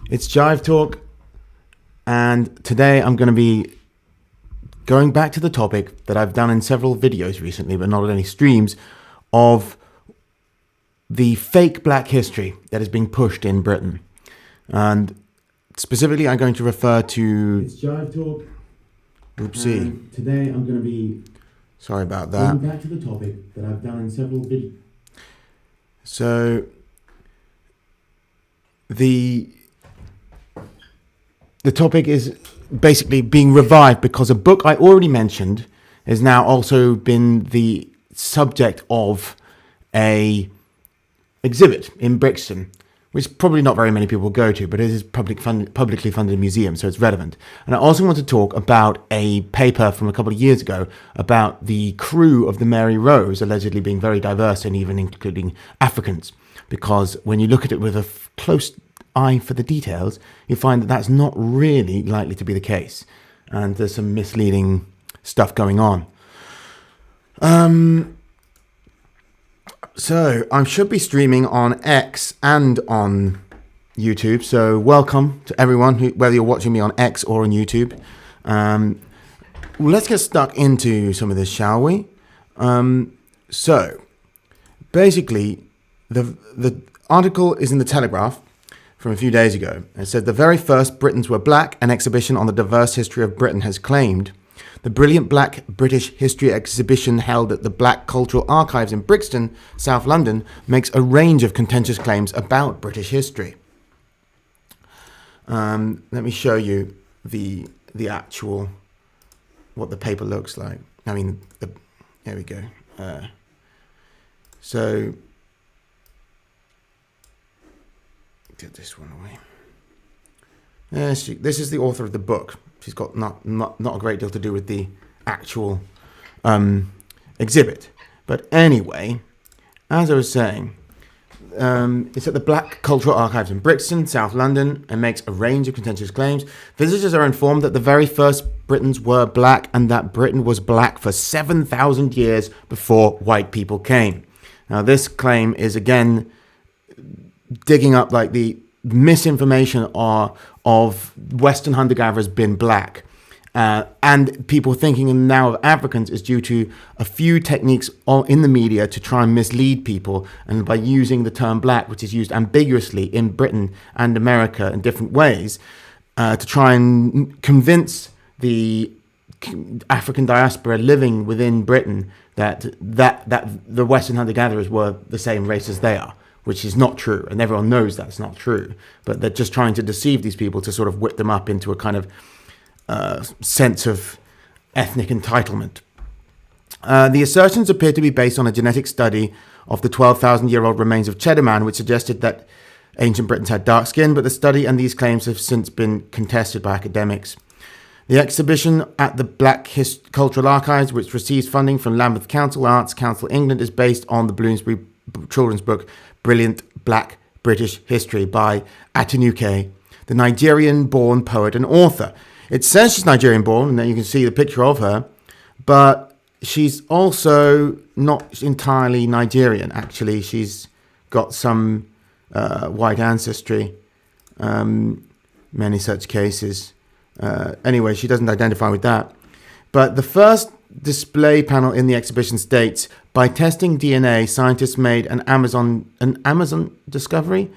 It's Jive Talk, and today I'm going to be going back to the topic that I've done in several videos recently, but not on any streams, of the fake black history that is being pushed in Britain. And specifically, I'm going to refer to... It's Jive Talk. Oopsie. And today I'm going to be... Sorry about that. Going back to the topic that I've done in several videos. So, the topic is basically being revived because a book I already mentioned has now also been the subject of a exhibit in Brixton, which probably not very many people go to, but it is publicly funded museum, so it's relevant. And I also want to talk about a paper from a couple of years ago about the crew of the Mary Rose allegedly being very diverse and even including Africans, because when you look at it with a close eye for the details, you find that that's not really likely to be the case, and there's some misleading stuff going on. So I should be streaming on X and on YouTube. So welcome to everyone, whether you're watching me on X or on YouTube. Let's get stuck into some of this, shall we? So basically, the article is in the Telegraph from a few days ago. It said, the very first Britons were black, an exhibition on the diverse history of Britain has claimed. The brilliant Black British History exhibition held at the Black Cultural Archives in Brixton, South London, makes a range of contentious claims about British history. Let me show you the actual, what the paper looks like. I mean, there we go. So, get this one away. This is the author of the book. She's got not a great deal to do with the actual exhibit. But anyway, as I was saying, it's at the Black Cultural Archives in Brixton, South London, and makes a range of contentious claims. Visitors are informed that the very first Britons were black and that Britain was black for 7,000 years before white people came. Now, this claim is, again, digging up like the misinformation of Western hunter-gatherers being black. And people thinking now of Africans is due to a few techniques in the media to try and mislead people, and by using the term black, which is used ambiguously in Britain and America in different ways, to try and convince the African diaspora living within Britain that the Western hunter-gatherers were the same race as they are, which is not true, and everyone knows that's not true, but they're just trying to deceive these people to sort of whip them up into a kind of sense of ethnic entitlement. The assertions appear to be based on a genetic study of the 12,000-year-old remains of Cheddar Man, which suggested that ancient Britons had dark skin, but the study and these claims have since been contested by academics. The exhibition at the Black Cultural Archives, which receives funding from Lambeth Council, Arts Council England, is based on the Bloomsbury children's book Brilliant Black British History by Atinuke, the Nigerian-born poet and author. It says she's Nigerian-born, and then you can see the picture of her, but she's also not entirely Nigerian. Actually, she's got some white ancestry, many such cases. Anyway, she doesn't identify with that. But the first display panel in the exhibition states, by testing DNA, scientists made an Amazon discovery.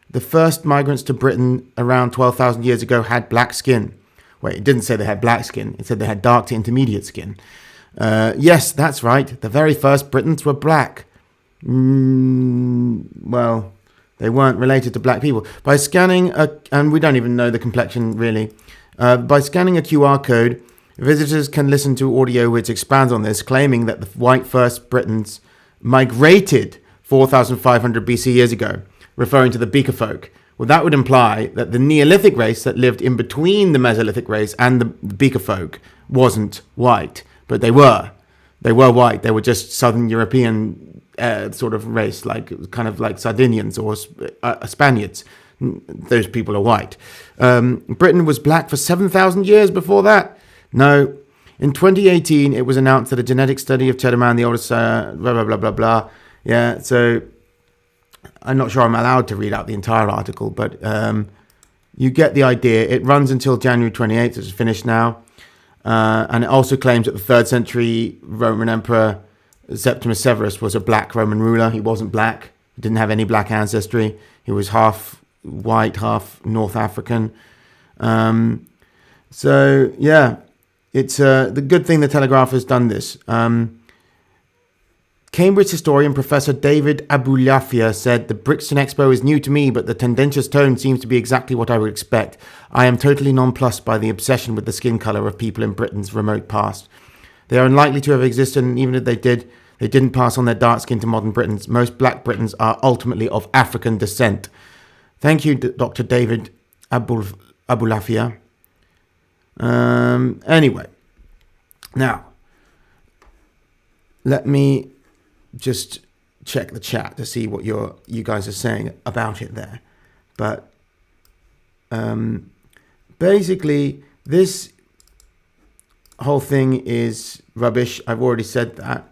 The first migrants to Britain around 12,000 years ago had black skin. Wait, it didn't say they had black skin. It said they had dark to intermediate skin. Yes, that's right. The very first Britons were black. Well, they weren't related to black people. By scanning, and we don't even know the complexion really. By scanning a QR code, visitors can listen to audio which expands on this, claiming that the white first Britons migrated 4,500 BC years ago, referring to the Beaker folk. Well, that would imply that the Neolithic race that lived in between the Mesolithic race and the Beaker folk wasn't white, but they were. They were white. They were just Southern European sort of race, kind of like Sardinians or Spaniards. Those people are white. Britain was black for 7,000 years before that. No. In 2018, it was announced that a genetic study of Cheddar Man, the oldest, blah, blah, blah, blah, blah. Yeah, so I'm not sure I'm allowed to read out the entire article, but you get the idea. It runs until January 28th. It's finished now. And it also claims that the 3rd century Roman Emperor Septimus Severus was a black Roman ruler. He wasn't black. He didn't have any black ancestry. He was half white, half North African. So, yeah, it's the good thing the Telegraph has done this. Cambridge historian Professor David Abulafia said, "The Brixton Expo is new to me, but the tendentious tone seems to be exactly what I would expect. I am totally nonplussed by the obsession with the skin colour of people in Britain's remote past. They are unlikely to have existed, and even if they did, they didn't pass on their dark skin to modern Britons. Most black Britons are ultimately of African descent." Thank you, Dr. David Abulafia. Anyway, now, let me just check the chat to see what you guys are saying about it there. But basically, this whole thing is rubbish. I've already said that.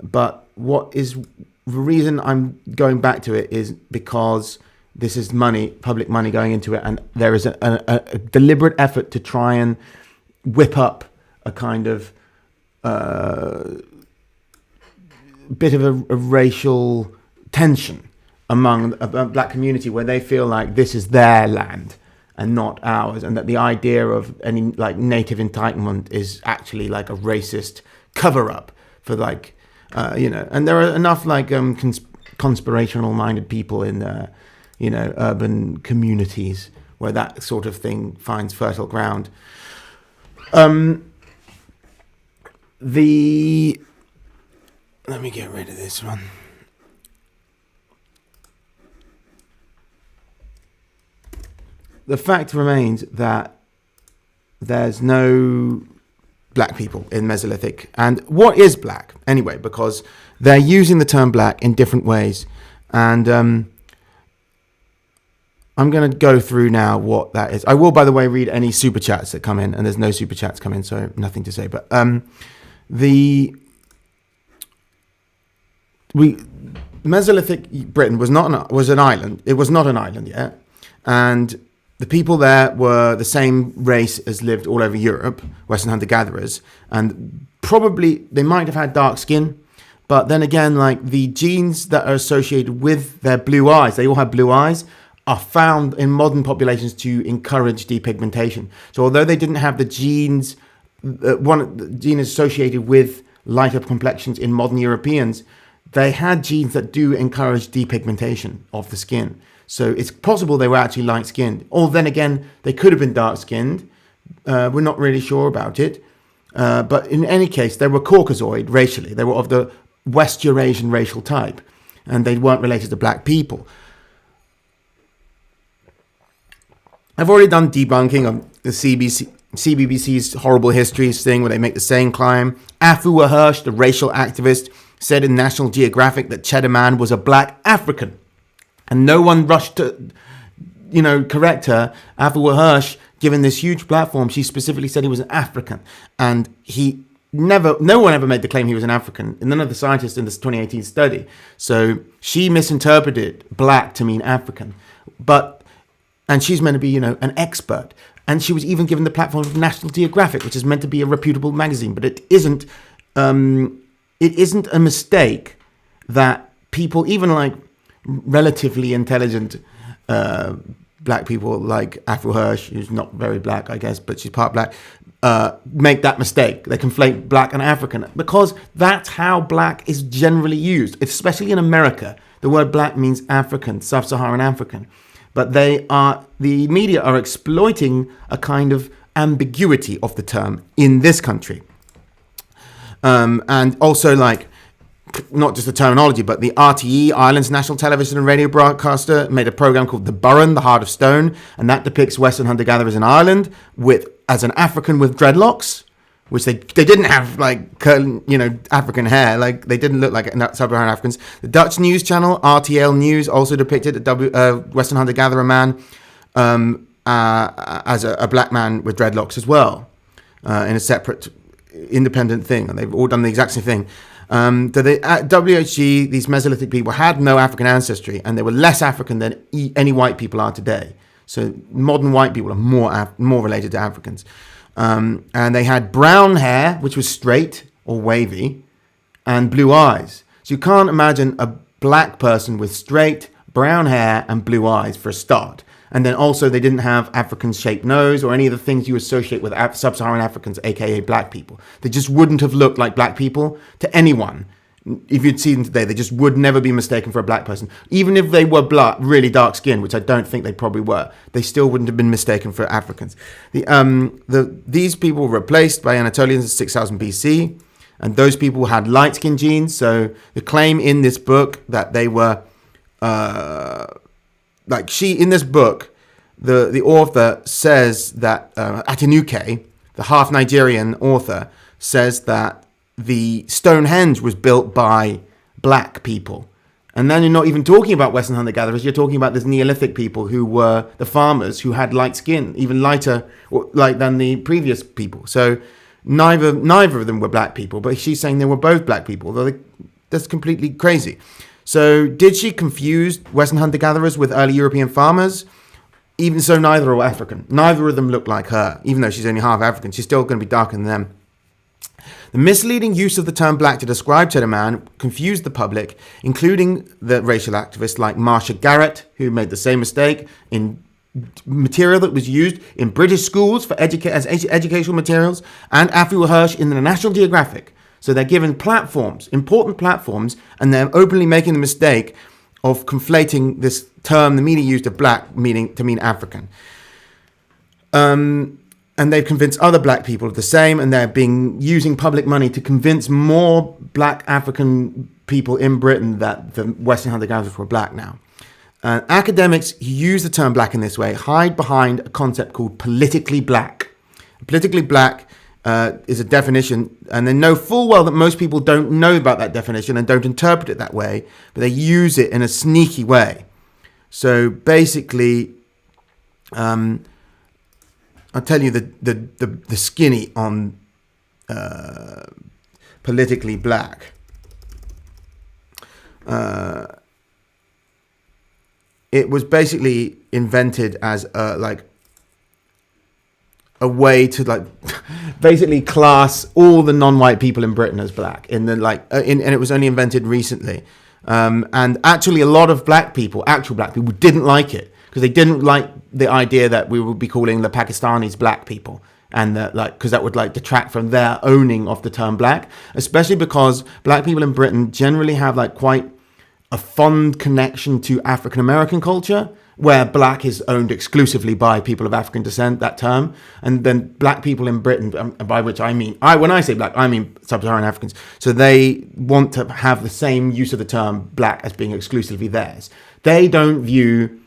But what is the reason I'm going back to it is because this is money, public money going into it, and there is a deliberate effort to try and whip up a kind of bit of a racial tension among a black community where they feel like this is their land and not ours, and that the idea of any like native entitlement is actually like a racist cover-up for like and there are enough like conspirational minded people in urban communities where that sort of thing finds fertile ground. Let me get rid of this one. The fact remains that there's no black people in Mesolithic. And what is black? Anyway, because they're using the term black in different ways. And I'm going to go through now what that is. I will, by the way, read any super chats that come in. And there's no super chats come in, so nothing to say. But Mesolithic Britain was an island. It was not an island yet, and the people there were the same race as lived all over Europe, Western hunter-gatherers, and probably they might have had dark skin, but then again, like the genes that are associated with their blue eyes, they all have blue eyes, are found in modern populations to encourage depigmentation. So although they didn't have the genes, the gene associated with lighter complexions in modern Europeans, they had genes that do encourage depigmentation of the skin. So it's possible they were actually light-skinned. Or then again, they could have been dark-skinned. We're not really sure about it. But in any case, they were Caucasoid racially. They were of the West Eurasian racial type. And they weren't related to black people. I've already done debunking of the CBBC's horrible histories thing where they make the same claim. Afua Hirsch, the racial activist, said in National Geographic that Cheddar Man was a black African. And no one rushed to, correct her. Afua Hirsch, given this huge platform, she specifically said he was an African. And no one ever made the claim he was an African. And none of the scientists in this 2018 study. So she misinterpreted black to mean African. And she's meant to be, an expert. And she was even given the platform of National Geographic, which is meant to be a reputable magazine. But it isn't a mistake that people, even like relatively intelligent black people like Afua Hirsch, who's not very black, I guess, but she's part black, make that mistake. They conflate black and African because that's how black is generally used, especially in America. The word black means African, sub-Saharan African. But the media are exploiting a kind of ambiguity of the term in this country. And also like, not just the terminology, but the RTE, Ireland's national television and radio broadcaster, made a program called The Burren, The Heart of Stone, and that depicts Western hunter-gatherers in Ireland as an African with dreadlocks, which they didn't have like African hair, like they didn't look like sub-Saharan Africans. The Dutch news channel RTL News also depicted a Western hunter-gatherer man as a black man with dreadlocks as well, in a separate, independent thing, and they've all done the exact same thing. At these Mesolithic people had no African ancestry, and they were less African than any white people are today. So modern white people are more related to Africans. And they had brown hair, which was straight or wavy, and blue eyes. So you can't imagine a black person with straight brown hair and blue eyes for a start. And then also they didn't have African-shaped nose or any of the things you associate with sub-Saharan Africans, aka black people. They just wouldn't have looked like black people to anyone. If you'd see them today, they just would never be mistaken for a black person. Even if they were really dark skinned, which I don't think they probably were, they still wouldn't have been mistaken for Africans. These people were replaced by Anatolians in 6000 BC, and those people had light skin genes. So the claim in this book that they were in this book, the author says that Atinuke, the half Nigerian author, says that the Stonehenge was built by black people. And then you're not even talking about Western hunter-gatherers, you're talking about this Neolithic people who were the farmers who had light skin, even lighter than the previous people. So neither of them were black people, but she's saying they were both black people. That's completely crazy. So did she confuse Western hunter-gatherers with early European farmers? Even so, neither are African. Neither of them look like her. Even though she's only half African, she's still going to be darker than them. The misleading use of the term black to describe Cheddar Man confused the public, including the racial activists like Marcia Garrett, who made the same mistake in material that was used in British schools for as educational materials, and Afua Hirsch in the National Geographic. So they're given platforms, important platforms, and they're openly making the mistake of conflating this term the media used of black to mean African. And they've convinced other black people of the same, and they're using public money to convince more black African people in Britain that the Western hunter-gatherers were black now. Academics who use the term black in this way hide behind a concept called politically black. Politically black is a definition, and they know full well that most people don't know about that definition and don't interpret it that way, but they use it in a sneaky way. So basically, I'll tell you the skinny on politically black. It was basically invented as a way to basically class all the non-white people in Britain as black. And it was only invented recently. And actually, a lot of actual black people, didn't like it. Because they didn't like the idea that we would be calling the Pakistanis black people, and because that would detract from their owning of the term black, especially because black people in Britain generally have quite a fond connection to African American culture, where black is owned exclusively by people of African descent, that term, and then black people in Britain, by which I mean, when I say black, I mean sub-Saharan Africans. So they want to have the same use of the term black as being exclusively theirs. They don't view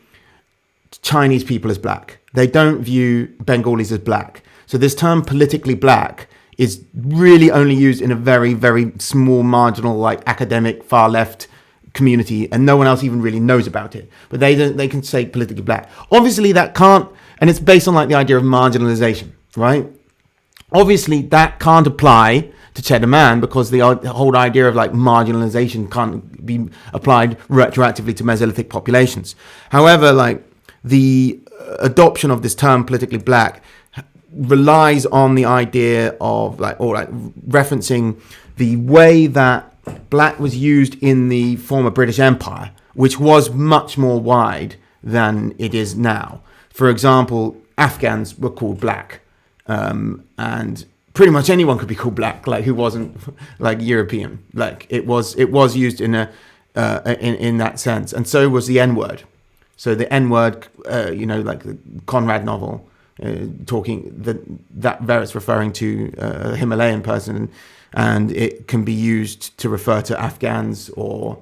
Chinese people as black. They don't view Bengalis as black. So this term politically black is really only used in a very, very small, marginal, academic, far left community, and no one else even really knows about it. But they can say politically black. Obviously that can't, and it's based on the idea of marginalization, right? Obviously that can't apply to Cheddar Man, because the whole idea of marginalization can't be applied retroactively to Mesolithic populations. However, the adoption of this term politically black relies on the idea of referencing the way that black was used in the former British Empire, which was much more wide than it is now. For example, Afghans were called black, and pretty much anyone could be called black, who wasn't European. It was used in that sense, and so was the N-word. So the N-word, the Conrad novel, that's referring to a Himalayan person, and it can be used to refer to Afghans or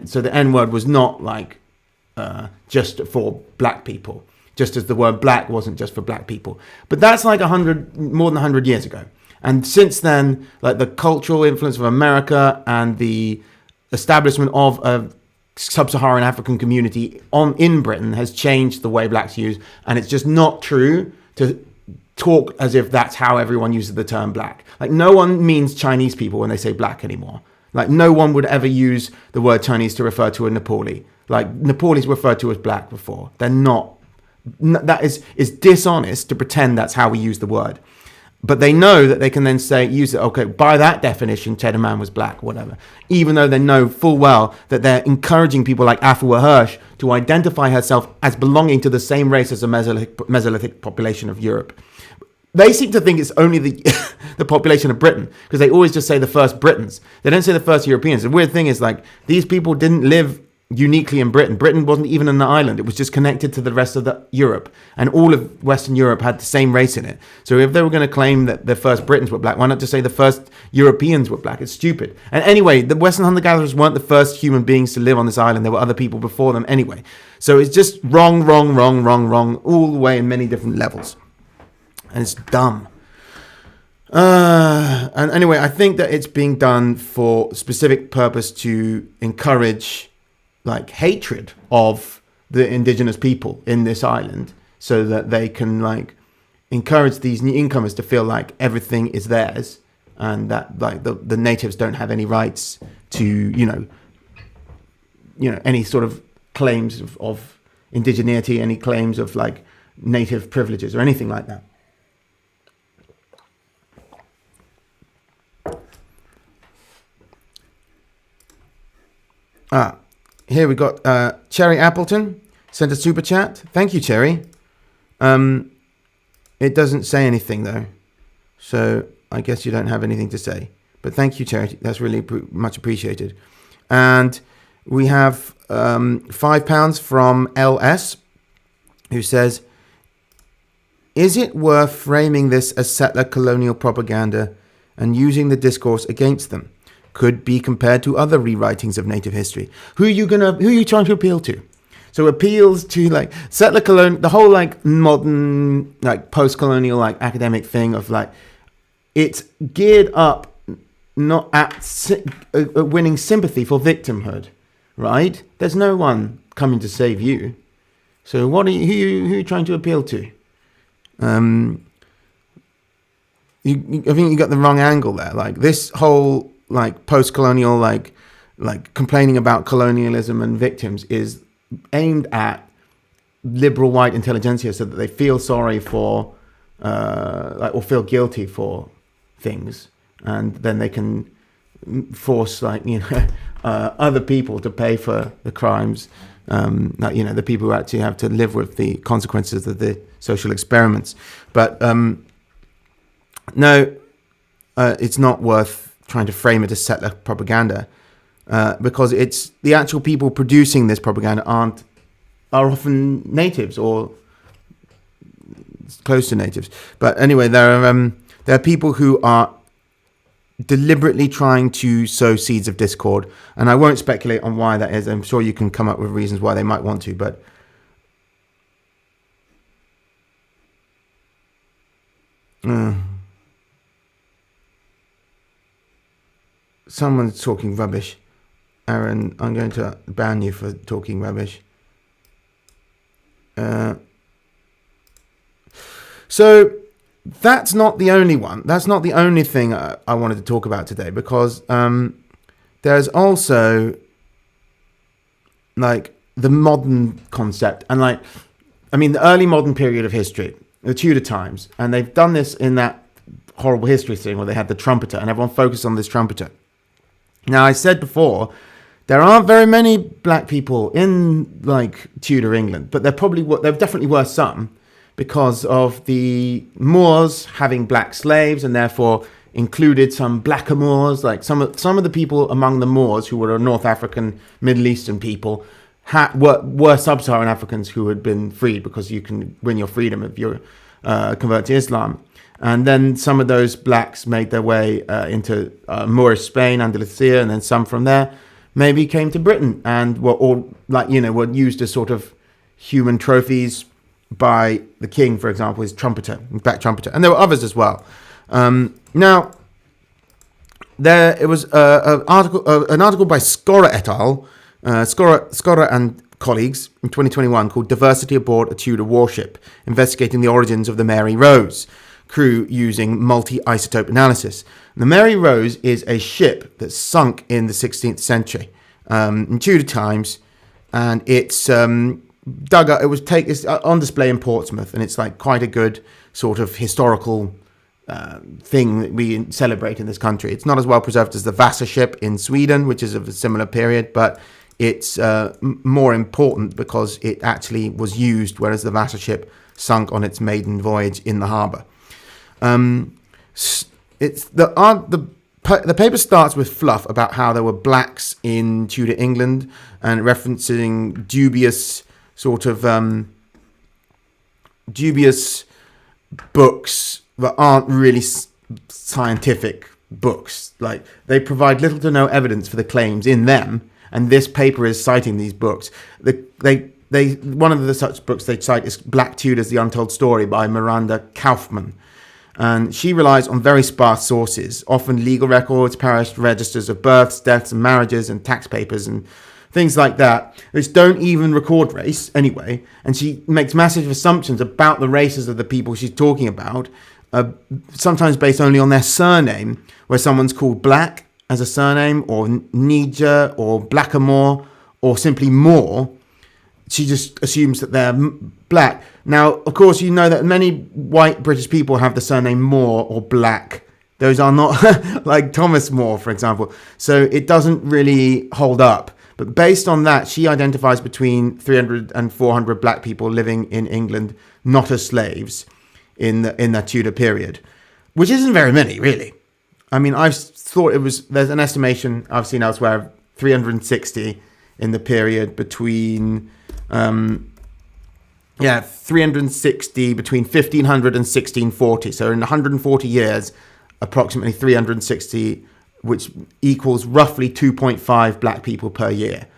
so the N-word was not just for black people, just as the word black wasn't just for black people. But that's more than 100 years ago. And since then, the cultural influence of America and the establishment of a sub-Saharan African community in Britain has changed the way blacks use, and it's just not true to talk as if that's how everyone uses the term black. No one means Chinese people when they say black anymore. No one would ever use the word Chinese to refer to a Nepali. Nepalis referred to as black before. They're not that is dishonest to pretend that's how we use the word. But they know that they can then use it, okay, by that definition, Cheddar Man was black, whatever. Even though they know full well that they're encouraging people like Afua Hirsch to identify herself as belonging to the same race as the Mesolithic population of Europe. They seem to think it's only the population of Britain, because they always just say the first Britons. They don't say the first Europeans. The weird thing is, like, these people didn't live uniquely in Britain. Britain wasn't even an island. It was just connected to the rest of Europe, and all of Western Europe had the same race in it. So if they were going to claim that the first Britons were black, why not just say the first Europeans were black? It's stupid. And anyway, the Western hunter-gatherers weren't the first human beings to live on this island. There were other people before them anyway. So it's just wrong, all the way in many different levels. And it's dumb. And anyway, I think that it's being done for specific purpose to encourage like hatred of the indigenous people in this island, so that they can like encourage these newcomers to feel like everything is theirs, and that like the natives don't have any rights to you know any sort of claims of indigeneity, any claims of like native privileges or anything like that. Here we got Cherry Appleton sent a super chat. Thank you, Cherry. It doesn't say anything though, so I guess you don't have anything to say. But thank you, Cherry. That's really much appreciated. And we have £5 from LS, who says, "Is it worth framing this as settler colonial propaganda and using the discourse against them? Could be compared to other rewritings of native history." Who are you trying to appeal to? So appeals to like settler colonial, the whole like modern like post-colonial like academic thing of like it's geared up not at winning sympathy for victimhood, right? There's no one coming to save you. So what are who are you trying to appeal to? I think you got the wrong angle there. Like this whole like post-colonial like complaining about colonialism and victims is aimed at liberal white intelligentsia, so that they feel sorry for or feel guilty for things, and then they can force other people to pay for the crimes, the people who actually have to live with the consequences of the social experiments. But no, it's not worth trying to frame it as settler propaganda, because it's the actual people producing this propaganda are often natives or close to natives. But anyway, there are people who are deliberately trying to sow seeds of discord, and I won't speculate on why that is. I'm sure you can come up with reasons why they might want to, but someone's talking rubbish. Aaron, I'm going to ban you for talking rubbish. So that's not the only one. That's not the only thing I wanted to talk about today, because there's also like the modern concept, and the early modern period of history, the Tudor times, and they've done this in that horrible history thing where they had the trumpeter, and everyone focused on this trumpeter. Now, I said before, there aren't very many black people in like Tudor England, but there definitely were some, because of the Moors having black slaves, and therefore included some blackamoors. Like some of the people among the Moors who were North African, Middle Eastern people were sub-Saharan Africans who had been freed, because you can win your freedom if you convert to Islam. And then some of those blacks made their way into Moorish Spain, Andalusia, and then some from there maybe came to Britain and were used as sort of human trophies by the king, for example, his black trumpeter. And there were others as well. Now, it was an article by Skora et al., Skora and colleagues in 2021, called "Diversity Aboard a Tudor Warship, Investigating the Origins of the Mary Rose Crew Using Multi-Isotope Analysis." The Mary Rose is a ship that sunk in the 16th century in Tudor times, and it's dug up. It's on display in Portsmouth, and it's like quite a good sort of historical thing that we celebrate in this country. It's not as well preserved as the Vasa ship in Sweden, which is of a similar period, but it's more important because it actually was used, whereas the Vasa ship sunk on its maiden voyage in the harbour. It's the paper starts with fluff about how there were blacks in Tudor England and referencing dubious books that aren't really scientific books. Like, they provide little to no evidence for the claims in them, and this paper is citing these books. One of the such books they cite is Black Tudors: The Untold Story by Miranda Kaufman. And she relies on very sparse sources, often legal records, parish registers of births, deaths, and marriages, and tax papers, and things like that, which don't even record race anyway. And she makes massive assumptions about the races of the people she's talking about, sometimes based only on their surname, where someone's called Black as a surname, or Niger, or Blackamoor, or simply Moore. She just assumes that they're black. Now, of course, you know that many white British people have the surname Moore or Black. Those are not like Thomas More, for example. So it doesn't really hold up. But based on that, she identifies between 300 and 400 black people living in England, not as slaves, in the Tudor period, which isn't very many, really. I mean, I've thought there's an estimation I've seen elsewhere of 360 in the period between 360 between 1500 and 1640. So in 140 years, approximately 360, which equals roughly 2.5 black people per year.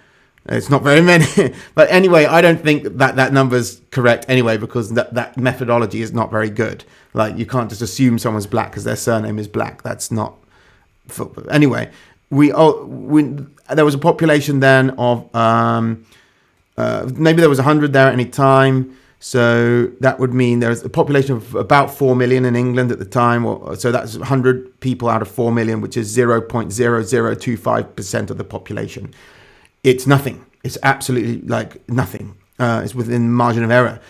It's not very many. But anyway, I don't think that number's correct anyway, because that methodology is not very good. Like, you can't just assume someone's black because their surname is Black. That's not... Anyway, there was a population then of... maybe there was 100 there at any time, so that would mean there's a population of about 4 million in England at the time, so that's 100 people out of 4 million, which is 0.0025% of the population. It's nothing. It's absolutely like nothing. It's within margin of error.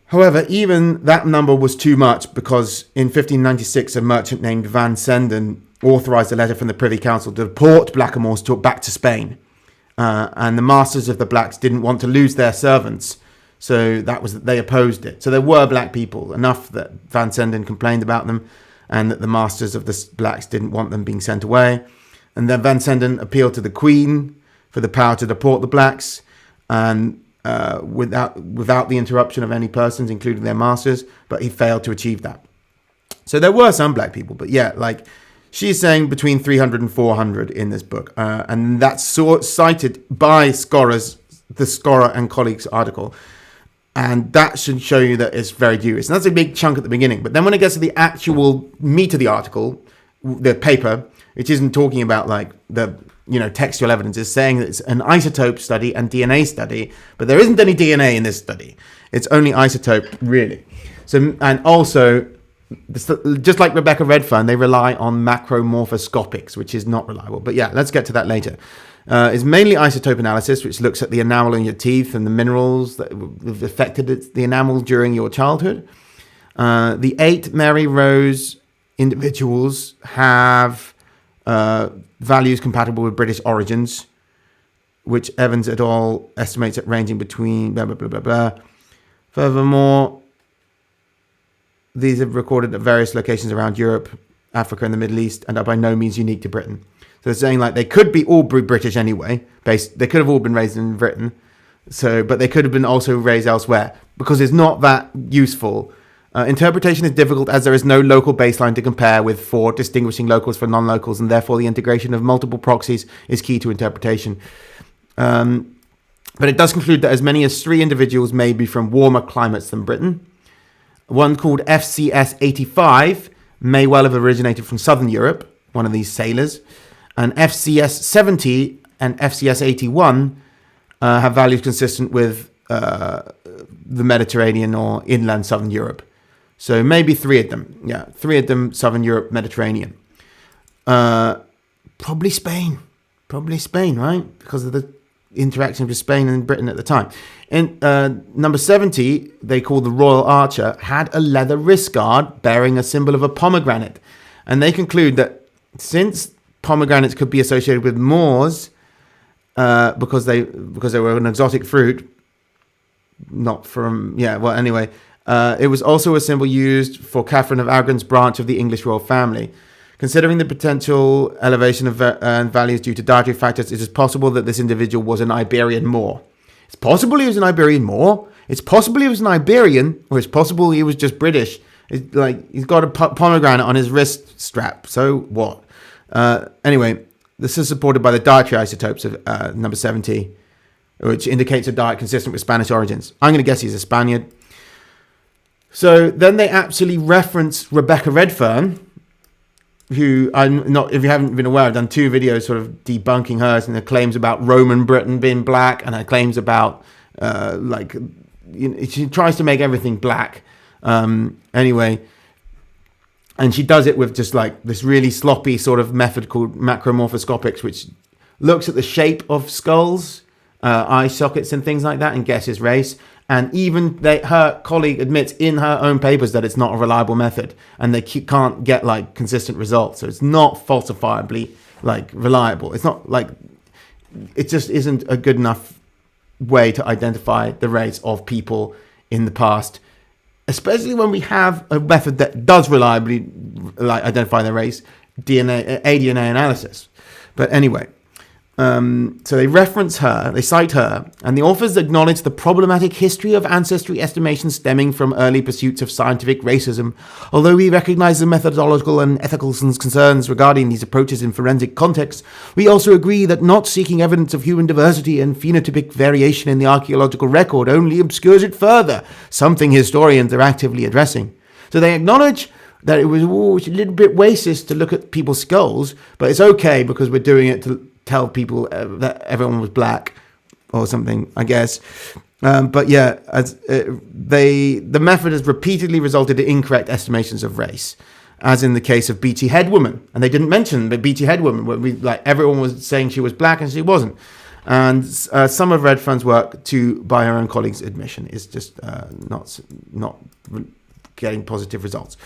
However, even that number was too much, because in 1596 a merchant named Van Senden authorised a letter from the Privy Council to deport blackamoors back to Spain. And the masters of the blacks didn't want to lose their servants, so they opposed it. So there were black people, enough that Van Senden complained about them, and that the masters of the blacks didn't want them being sent away. And then Van Senden appealed to the Queen for the power to deport the blacks, and without the interruption of any persons, including their masters, but he failed to achieve that. So there were some black people, but yeah, like... She's saying between 300 and 400 in this book. And that's cited by the Scholar and colleagues article. And that should show you that it's very dubious. And that's a big chunk at the beginning. But then when it gets to the actual meat of the article, the paper, which isn't talking about like the textual evidence, is saying that it's an isotope study and DNA study. But there isn't any DNA in this study. It's only isotope, really. So, and also... just like Rebecca Redfern, they rely on macromorphoscopics, which is not reliable. But yeah, let's get to that later. It's mainly isotope analysis, which looks at the enamel in your teeth and the minerals that have affected the enamel during your childhood. The 8 Mary Rose individuals have values compatible with British origins, which Evans et al. Estimates at ranging between blah, blah, blah, blah, blah. Furthermore, these are recorded at various locations around Europe, Africa, and the Middle East, and are by no means unique to Britain. So they're saying like they could be all British anyway. They could have all been raised in Britain, but they could have been also raised elsewhere, because it's not that useful. Interpretation is difficult as there is no local baseline to compare with for distinguishing locals from non-locals, and therefore the integration of multiple proxies is key to interpretation. But it does conclude that as many as 3 individuals may be from warmer climates than Britain. One called FCS 85 may well have originated from Southern Europe, one of these sailors. And FCS 70 and FCS 81 have values consistent with the Mediterranean or inland Southern Europe. So maybe 3 of them. Yeah, 3 of them, Southern Europe, Mediterranean. Probably Spain. Probably Spain, right? Because of the interaction with Spain and Britain at the time. In number 70, they call the Royal Archer, had a leather wrist guard bearing a symbol of a pomegranate. And they conclude that since pomegranates could be associated with Moors, because they were an exotic fruit, not from, it was also a symbol used for Catherine of Aragon's branch of the English royal family. Considering the potential elevation of values due to dietary factors, it is possible that this individual was an Iberian Moor. It's possible he was an Iberian Moor. It's possible he was an Iberian, or it's possible he was just British. It's like he's got a pomegranate on his wrist strap. So what? Anyway, this is supported by the dietary isotopes of number 70, which indicates a diet consistent with Spanish origins. I'm going to guess he's a Spaniard. So then they actually reference Rebecca Redfern, who I'm not, if you haven't been aware, I've done 2 videos sort of debunking hers and her claims about Roman Britain being black, and her claims about she tries to make everything black. Anyway, and she does it with just like this really sloppy sort of method called macromorphoscopics, which looks at the shape of skulls, eye sockets and things like that, and guesses race. And even her colleague admits in her own papers that it's not a reliable method, and they can't get like consistent results. So it's not falsifiably like reliable. It's not like, it just isn't a good enough way to identify the race of people in the past, especially when we have a method that does reliably identify their race, DNA analysis. But anyway. So they reference her, they cite her, and the authors acknowledge the problematic history of ancestry estimation stemming from early pursuits of scientific racism. Although we recognize the methodological and ethical concerns regarding these approaches in forensic contexts, we also agree that not seeking evidence of human diversity and phenotypic variation in the archaeological record only obscures it further, something historians are actively addressing. So they acknowledge that it was a little bit racist to look at people's skulls, but it's okay because we're doing it to tell people that everyone was black or something, I guess. But yeah, the method has repeatedly resulted in incorrect estimations of race, as in the case of Beachy Head Woman. And they didn't mention the Beachy Head Woman, where everyone was saying she was black and she wasn't. And some of Redfern's work, by her own colleagues' admission, is just not getting positive results.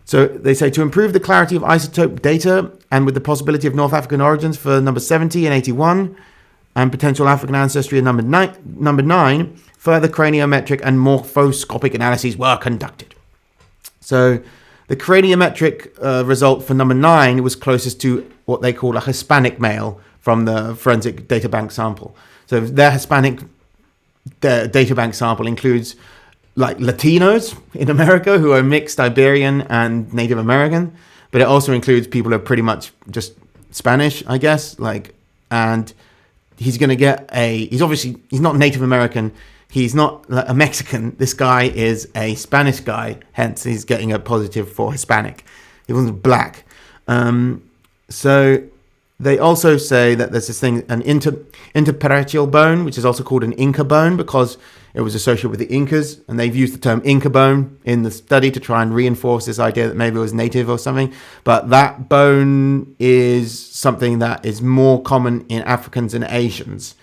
So they say to improve the clarity of isotope data and with the possibility of North African origins for number 70 and 81 and potential African ancestry in number 9, further craniometric and morphoscopic analyses were conducted. So the craniometric result for number 9 was closest to what they call a Hispanic male from the forensic databank sample. So their Hispanic databank sample includes like Latinos in America who are mixed Iberian and Native American, but it also includes people who are pretty much just Spanish, I guess. And he's going to get he's not Native American. He's not a Mexican. This guy is a Spanish guy. Hence, he's getting a positive for Hispanic. He wasn't black. So they also say that there's this thing, an interparachial bone, which is also called an Inca bone because it was associated with the Incas, and they've used the term Inca bone in the study to try and reinforce this idea that maybe it was native or something. But that bone is something that is more common in Africans and Asians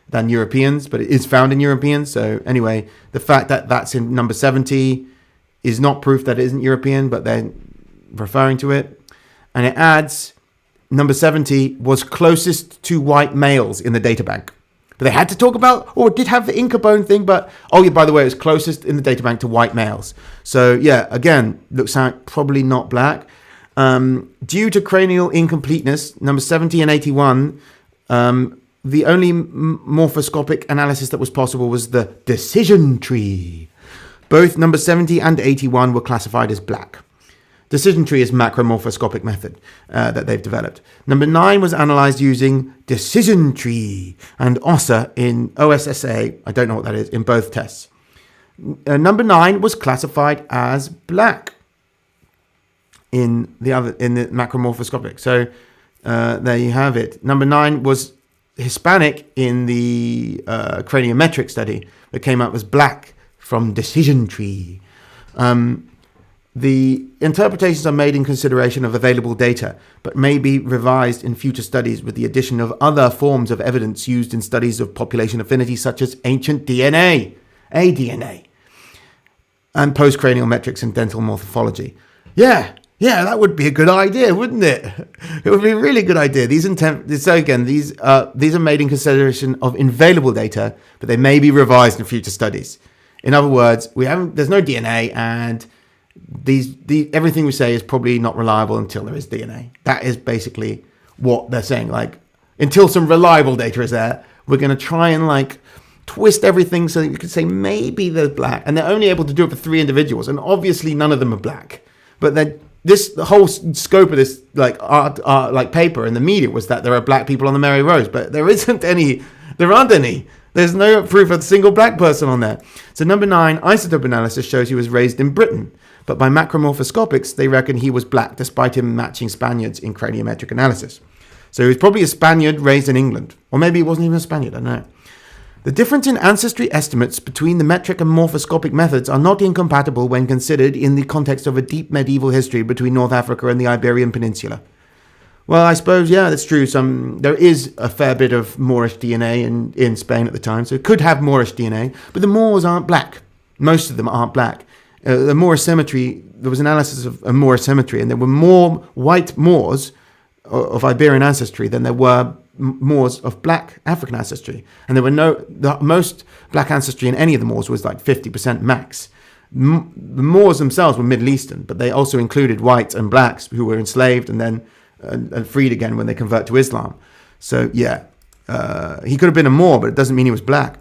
than Europeans, but it is found in Europeans. So anyway, the fact that that's in number 70 is not proof that it isn't European, but they're referring to it. And it adds, number 70 was closest to white males in the databank. But they had to talk about, it did have the Inca bone thing, but, by the way, it was closest in the databank to white males. So, yeah, again, looks like probably not black. Due to cranial incompleteness, number 70 and 81, the only morphoscopic analysis that was possible was the decision tree. Both number 70 and 81 were classified as black. Decision tree is macromorphoscopic method that they've developed. Number 9 was analysed using decision tree and OSSA in OSSA, I don't know what that is, in both tests. Number 9 was classified as black in the macromorphoscopic. So there you have it. Number 9 was Hispanic in the craniometric study that came up as black from decision tree. The interpretations are made in consideration of available data, but may be revised in future studies with the addition of other forms of evidence used in studies of population affinity, such as ancient DNA, aDNA, and postcranial metrics and dental morphology. Yeah, that would be a good idea, wouldn't it? It would be a really good idea. These are made in consideration of available data, but they may be revised in future studies. In other words, there's no DNA, and everything we say is probably not reliable until there is DNA. That is basically what they're saying. Like, until some reliable data is there, we're going to try and twist everything so that you can say maybe they're black, and they're only able to do it for 3 individuals, and obviously none of them are black. But then the whole scope of this art paper in the media was that there are black people on the Mary Rose, but there isn't any. There aren't any. There's no proof of a single black person on there. So number 9, isotope analysis shows he was raised in Britain, but by macromorphoscopics, they reckon he was black, despite him matching Spaniards in craniometric analysis. So he was probably a Spaniard raised in England. Or maybe he wasn't even a Spaniard, I don't know. The difference in ancestry estimates between the metric and morphoscopic methods are not incompatible when considered in the context of a deep medieval history between North Africa and the Iberian Peninsula. Well, I suppose, yeah, that's true. There is a fair bit of Moorish DNA in Spain at the time, so it could have Moorish DNA, but the Moors aren't black. Most of them aren't black. The Moorish cemetery, there was analysis of a Moorish cemetery, and there were more white Moors of Iberian ancestry than there were Moors of black African ancestry. And there were the most black ancestry in any of the Moors was 50% max. The Moors themselves were Middle Eastern, but they also included whites and blacks who were enslaved and then freed again when they convert to Islam. So yeah, he could have been a Moor, but it doesn't mean he was black.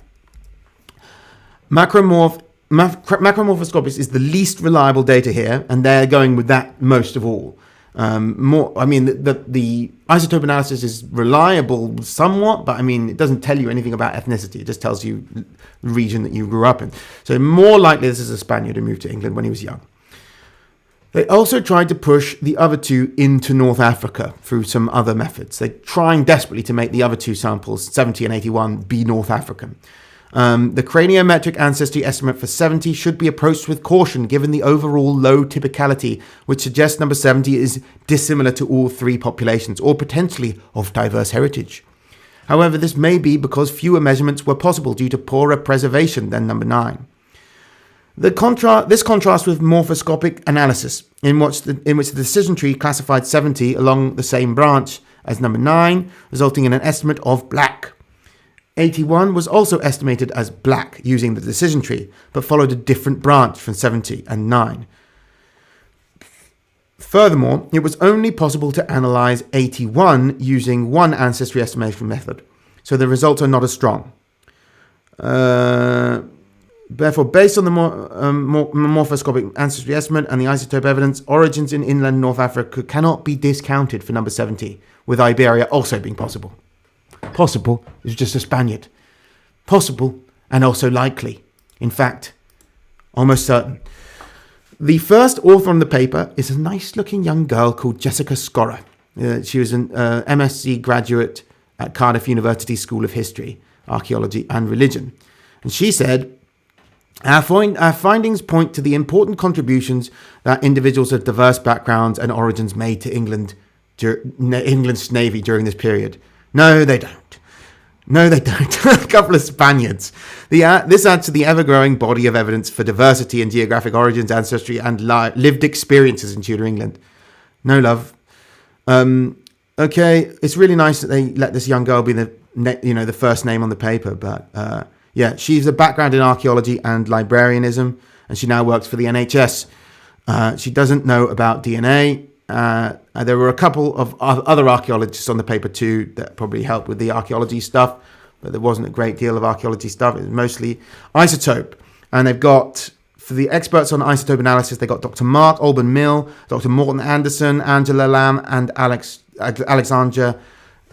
Macromorphoscopics is the least reliable data here, and they're going with that most of all. The isotope analysis is reliable somewhat, but it doesn't tell you anything about ethnicity. It just tells you the region that you grew up in. So more likely this is a Spaniard who moved to England when he was young. They also tried to push the other 2 into North Africa through some other methods. They're trying desperately to make the other 2 samples, 70 and 81, be North African. The craniometric ancestry estimate for 70 should be approached with caution given the overall low typicality, which suggests number 70 is dissimilar to all 3 populations, or potentially of diverse heritage. However, this may be because fewer measurements were possible due to poorer preservation than number 9. This contrasts with morphoscopic analysis, in which the decision tree classified 70 along the same branch as number 9, resulting in an estimate of black. 81 was also estimated as black using the decision tree, but followed a different branch from 70 and 9. Furthermore, it was only possible to analyze 81 using one ancestry estimation method, so the results are not as strong. Therefore, based on the morphoscopic ancestry estimate and the isotope evidence, origins in inland North Africa cannot be discounted for number 70, with Iberia also being possible. Possible is just a Spaniard. Possible and also likely. In fact, almost certain. The first author on the paper is a nice-looking young girl called Jessica Scorrer. She was an MSc graduate at Cardiff University School of History, Archaeology and Religion. And she said, Our findings point to the important contributions that individuals of diverse backgrounds and origins made to England's navy during this period. No, they don't. A couple of Spaniards. This adds to the ever-growing body of evidence for diversity in geographic origins, ancestry, and lived experiences in Tudor England. No, love. Okay, it's really nice that they let this young girl be the first name on the paper, but yeah, she's a background in archaeology and librarianism, and she now works for the NHS. She doesn't know about DNA. There were a couple of other archaeologists on the paper too that probably helped with the archaeology stuff, but there wasn't a great deal of archaeology stuff. It was mostly isotope. And they've got, for the experts on isotope analysis, they got Dr. Mark Alban Mill, Dr. Morten Anderson, Angela Lam, and Alexandra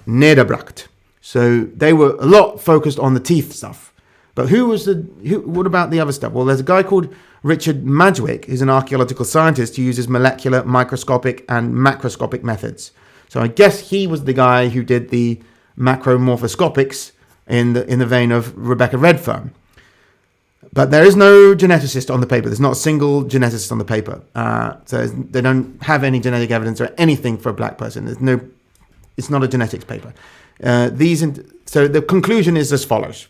Nederbracht. So they were a lot focused on the teeth stuff. But what about the other stuff? Well, there's a guy called Richard Madgwick, who's an archaeological scientist who uses molecular, microscopic, and macroscopic methods. So I guess he was the guy who did the macromorphoscopics in the vein of Rebecca Redfern. But there is no geneticist on the paper. There's not a single geneticist on the paper. So they don't have any genetic evidence or anything for a black person. It's not a genetics paper. So the conclusion is as follows.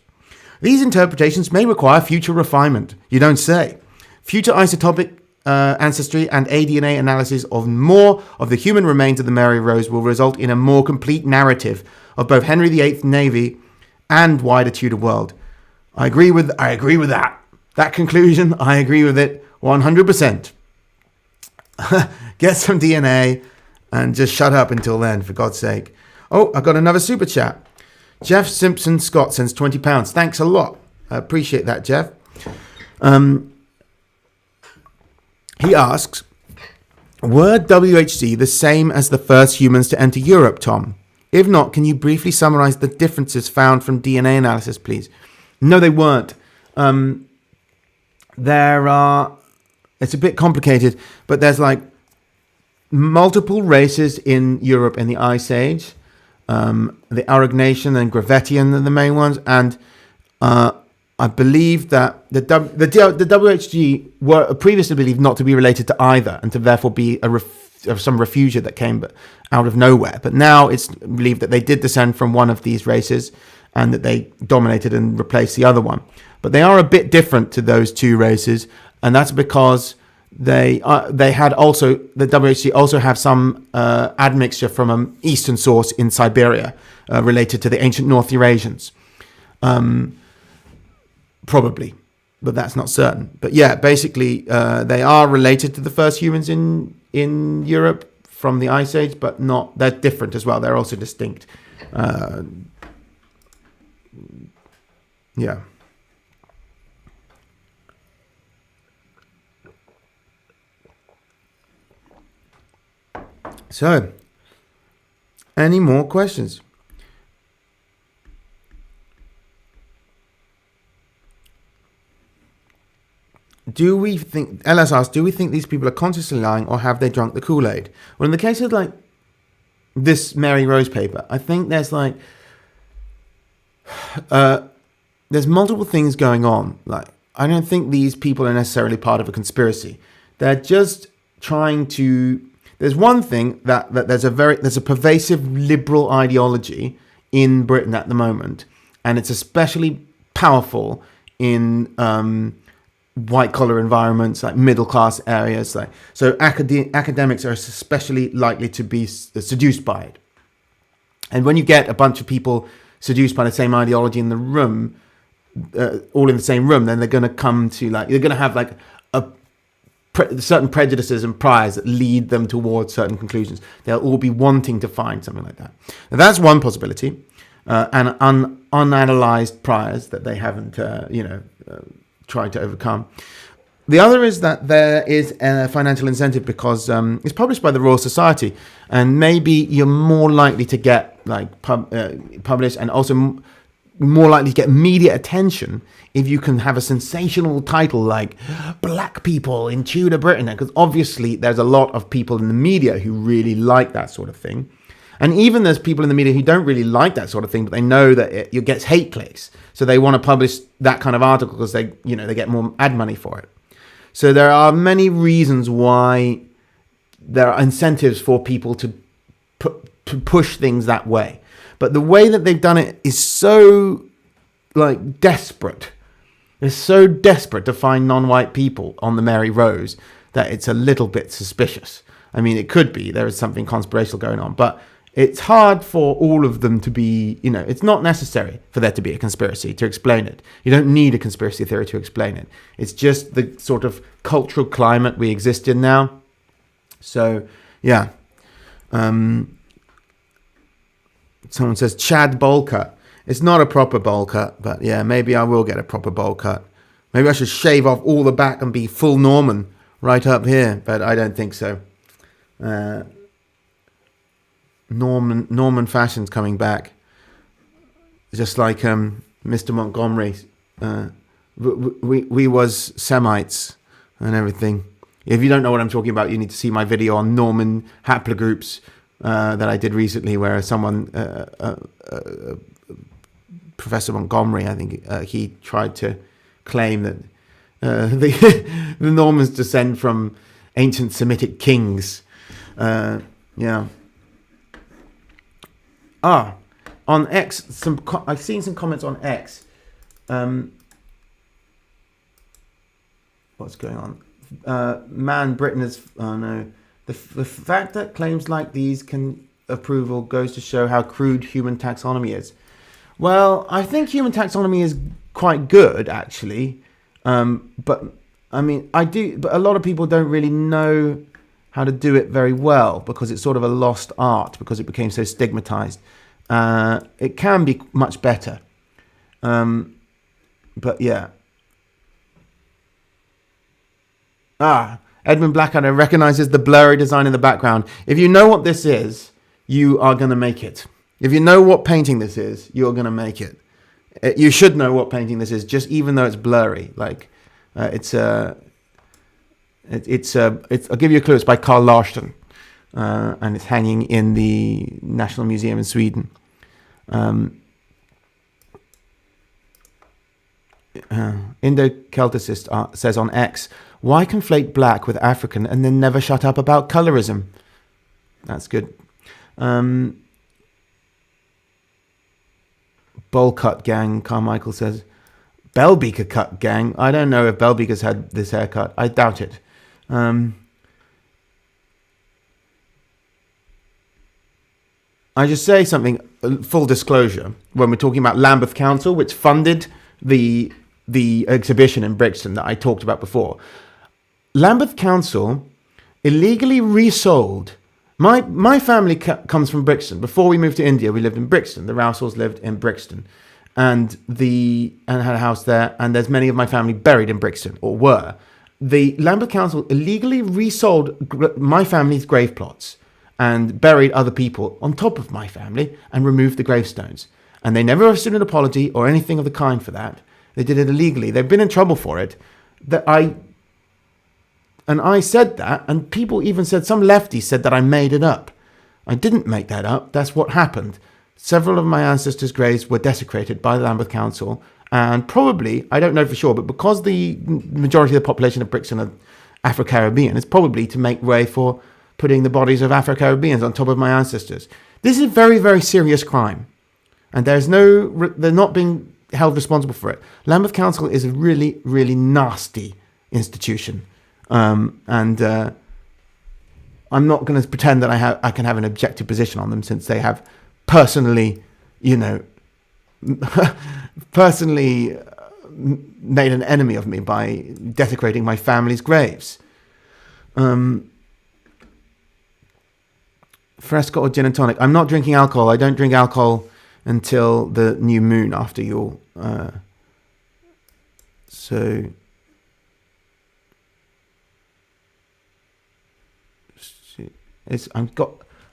These interpretations may require future refinement. You don't say. Future isotopic ancestry and aDNA analysis of more of the human remains of the Mary Rose will result in a more complete narrative of both Henry VIII Navy and wider Tudor world. I agree with that. That conclusion, I agree with it 100%. Get some DNA and just shut up until then, for God's sake. Oh, I got another super chat. Jeff Simpson Scott sends £20. Thanks a lot. I appreciate that, Jeff. He asks, were WHC the same as the first humans to enter Europe, Tom? If not, can you briefly summarize the differences found from DNA analysis, please? No, they weren't. It's a bit complicated, but there's like multiple races in Europe in the Ice Age. The Aurignacian and Gravettian are the main ones, and I believe that the WHG were previously believed not to be related to either, and to therefore be some refugia that came out of nowhere. But now it's believed that they did descend from one of these races, and that they dominated and replaced the other one. But they are a bit different to those two races, and that's because they had also, the WHC also have some admixture from an eastern source in Siberia related to the ancient North Eurasians. Probably, but that's not certain. But yeah, basically they are related to the first humans in Europe from the Ice Age, but not, they're different as well. They're also distinct. Yeah. So, any more questions? LS asks, do we think these people are consciously lying, or have they drunk the Kool-Aid? Well, in the case of like this Mary Rose paper, I think there's like, there's multiple things going on. Like, I don't think these people are necessarily part of a conspiracy. They're just trying to, there's one thing that there's a pervasive liberal ideology in Britain at the moment, and it's especially powerful in white collar environments, like middle class areas. Like, so academics are especially likely to be seduced by it. And when you get a bunch of people seduced by the same ideology in the room, all in the same room, then they're going to come to like, they're going to have like certain prejudices and priors that lead them towards certain conclusions. They'll all be wanting to find something like that. Now, that's one possibility, and unanalyzed priors that they haven't, tried to overcome. The other is that there is a financial incentive because it's published by the Royal Society, and maybe you're more likely to get like published, and also more likely to get media attention if you can have a sensational title like Black People in Tudor Britain, because obviously there's a lot of people in the media who really like that sort of thing. And even there's people in the media who don't really like that sort of thing, but they know that it gets hate clicks. So they want to publish that kind of article because they get more ad money for it. So there are many reasons why there are incentives for people to push things that way. But the way that they've done it is so like desperate. It's so desperate to find non-white people on the Mary Rose that it's a little bit suspicious. I mean, it could be there is something conspirational going on, but it's hard for all of them to be, it's not necessary for there to be a conspiracy to explain it. You don't need a conspiracy theory to explain it. It's just the sort of cultural climate we exist in now. So, yeah. Someone says Chad bowl cut. It's not a proper bowl cut, but yeah, maybe I will get a proper bowl cut. Maybe I should shave off all the back and be full Norman right up here, but I don't think so. Norman fashion's coming back, just like Mr. Montgomery. We was Semites and everything. If you don't know what I'm talking about, you need to see my video on Norman haplogroups that I did recently, where someone, Professor Montgomery, I think he tried to claim that the the Normans descend from ancient Semitic kings. Yeah. On X, I've seen some comments on X. What's going on? Britain is. Oh no. The fact that claims like these can approval goes to show how crude human taxonomy is. Well, I think human taxonomy is quite good, actually. But I mean, but a lot of people don't really know how to do it very well because it's sort of a lost art because it became so stigmatized. It can be much better. But yeah. Edmund Blackadder recognizes the blurry design in the background. If you know what this is, you are going to make it. If you know what painting this is, you're going to make it. You should know what painting this is, just even though it's blurry. Like, I'll give you a clue. It's by Carl Larsson, and it's hanging in the National Museum in Sweden. Indo-Celticist says on X, why conflate black with African and then never shut up about colorism? That's good. Bowl cut gang, Carmichael says. Bellbeaker cut gang. I don't know if Bellbeaker's had this haircut. I doubt it. I just say something, full disclosure, when we're talking about Lambeth Council, which funded the exhibition in Brixton that I talked about before. Lambeth Council illegally resold. My family comes from Brixton. Before we moved to India, we lived in Brixton. The Rousells lived in Brixton, and had a house there. And there's many of my family buried in Brixton, or were. The Lambeth Council illegally resold my family's grave plots and buried other people on top of my family and removed the gravestones. And they never issued an apology or anything of the kind for that. They did it illegally. They've been in trouble for it. I said that, and people even said, some lefties said that I made it up. I didn't make that up. That's what happened. Several of my ancestors' graves were desecrated by the Lambeth Council, and probably, I don't know for sure, but because the majority of the population of Brixton are Afro-Caribbean, it's probably to make way for putting the bodies of Afro-Caribbeans on top of my ancestors. This is a very, very serious crime, and they're not being held responsible for it. Lambeth Council is a really, really nasty institution. And I'm not going to pretend that I can have an objective position on them, since they have personally made an enemy of me by desecrating my family's graves. Fresca or gin and tonic? I'm not drinking alcohol. I don't drink alcohol until the new moon after Yule.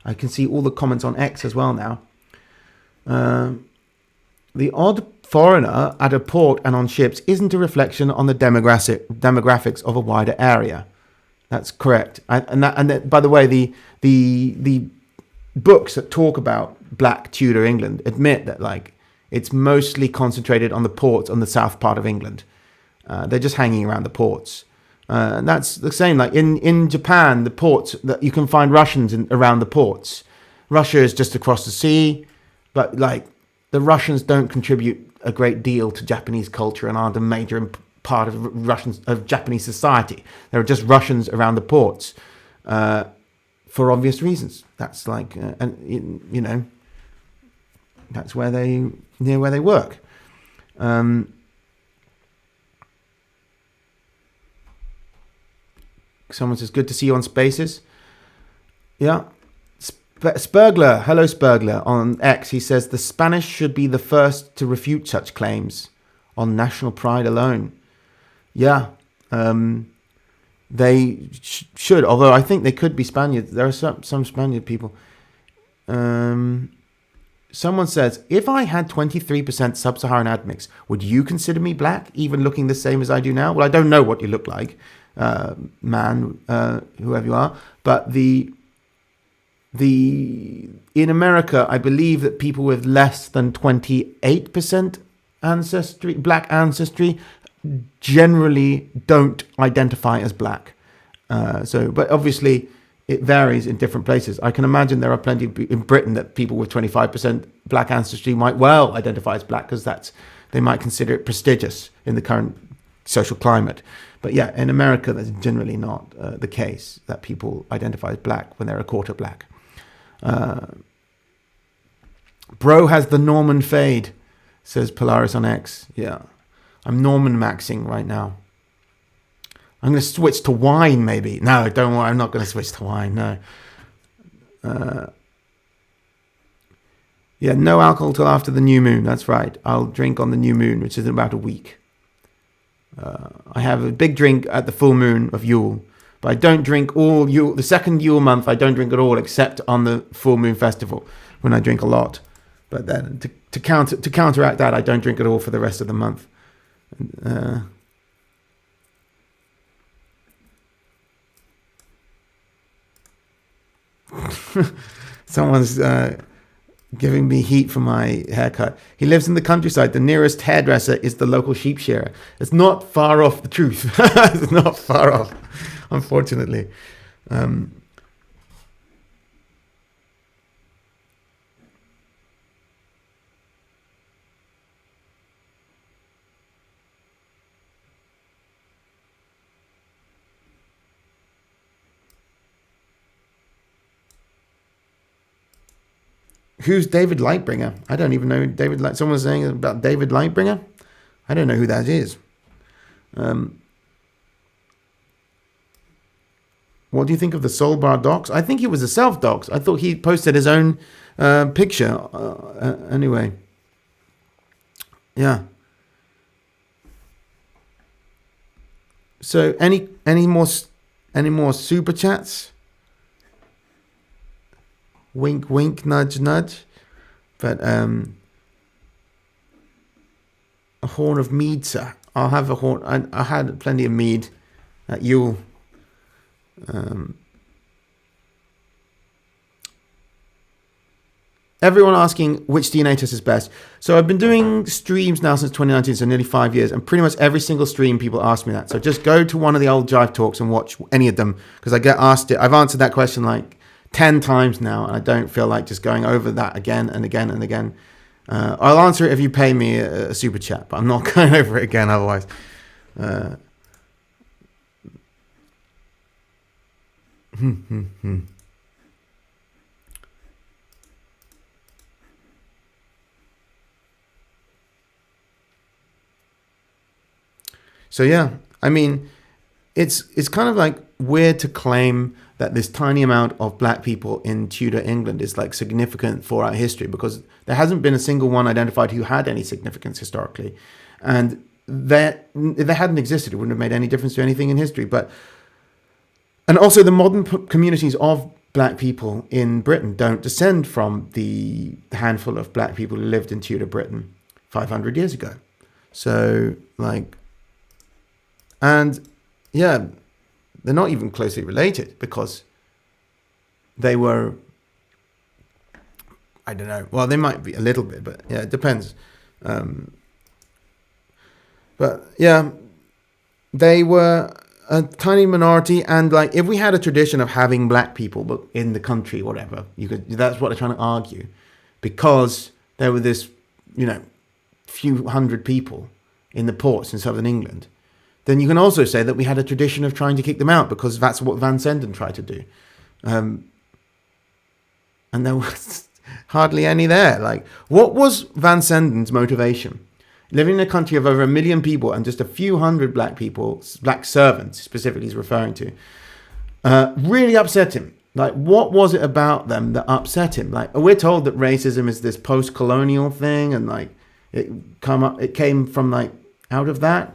I can see all the comments on X as well now. The odd foreigner at a port and on ships isn't a reflection on the demographics of a wider area. That's correct. And by the way, the books that talk about Black Tudor England admit that it's mostly concentrated on the ports on the south part of England. They're just hanging around the ports. And that's the same, in Japan, the ports, that you can find Russians around the ports. Russia is just across the sea, but the Russians don't contribute a great deal to Japanese culture and aren't a major part of Japanese society. There are just Russians around the ports, for obvious reasons. That's that's where they work. Someone says, good to see you on Spaces. Yeah. Spurgler, hello Spurgler, on X. He says, the Spanish should be the first to refute such claims on national pride alone. Yeah. They should, although I think they could be Spaniards. There are some Spaniard people. Someone says, if I had 23% sub-Saharan admix, would you consider me black, even looking the same as I do now? Well, I don't know what you look like. Man, whoever you are, but in America, I believe that people with less than 28% black ancestry generally don't identify as black. But obviously it varies in different places. I can imagine there are plenty in Britain that people with 25% black ancestry might well identify as black because they might consider it prestigious in the current social climate. But yeah, in America, that's generally not the case that people identify as black when they're a quarter black. Bro has the Norman fade, says Polaris on X. Yeah, I'm Norman maxing right now. I'm going to switch to wine, maybe. No, don't worry, I'm not going to switch to wine, no. Yeah, no alcohol till after the new moon, that's right. I'll drink on the new moon, which is in about a week. I have a big drink at the full moon of Yule, but I don't drink all Yule. The second Yule month, I don't drink at all, except on the full moon festival, when I drink a lot. But then to counteract that, I don't drink at all for the rest of the month. Someone's giving me heat for my haircut. He lives in the countryside. The nearest hairdresser is the local sheep shearer. It's not far off the truth. It's not far off, unfortunately. Who's David Lightbringer? I don't even know David Light. Someone's saying about David Lightbringer. I don't know who that is. What do you think of the Soul Bar docs? I think he was a self-docs. I thought he posted his own picture. Anyway. Yeah. So any more super chats? Wink, wink, nudge, nudge. But a horn of mead, sir. I'll have a horn. I had plenty of mead at Yule. Everyone asking which DNA test is best. So I've been doing streams now since 2019, so nearly 5 years, and pretty much every single stream people ask me that. So just go to one of the old Jive talks and watch any of them, because I get asked it. I've answered that question like 10 times now, and I don't feel like just going over that again and again and again. I'll answer it if you pay me a super chat, but I'm not going over it again otherwise. So yeah, I mean, it's kind of like weird to claim that this tiny amount of black people in Tudor England is like significant for our history, because there hasn't been a single one identified who had any significance historically. And if they hadn't existed, it wouldn't have made any difference to anything in history. And also the modern communities of black people in Britain don't descend from the handful of black people who lived in Tudor Britain 500 years ago. So and yeah, they're not even closely related, because they were, I don't know, well, they might be a little bit, but yeah, it depends. But yeah, they were a tiny minority, and like if we had a tradition of having black people in the country, whatever, that's what they're trying to argue, because there were this, few hundred people in the ports in southern England. Then you can also say that we had a tradition of trying to kick them out, because that's what Van Senden tried to do. And there was hardly any there. Like, what was Van Senden's motivation? Living in a country of over 1 million people and just a few hundred black people, black servants specifically he's referring to, really upset him. Like, what was it about them that upset him? Like, we're told that racism is this post-colonial thing, and like it came from like out of that.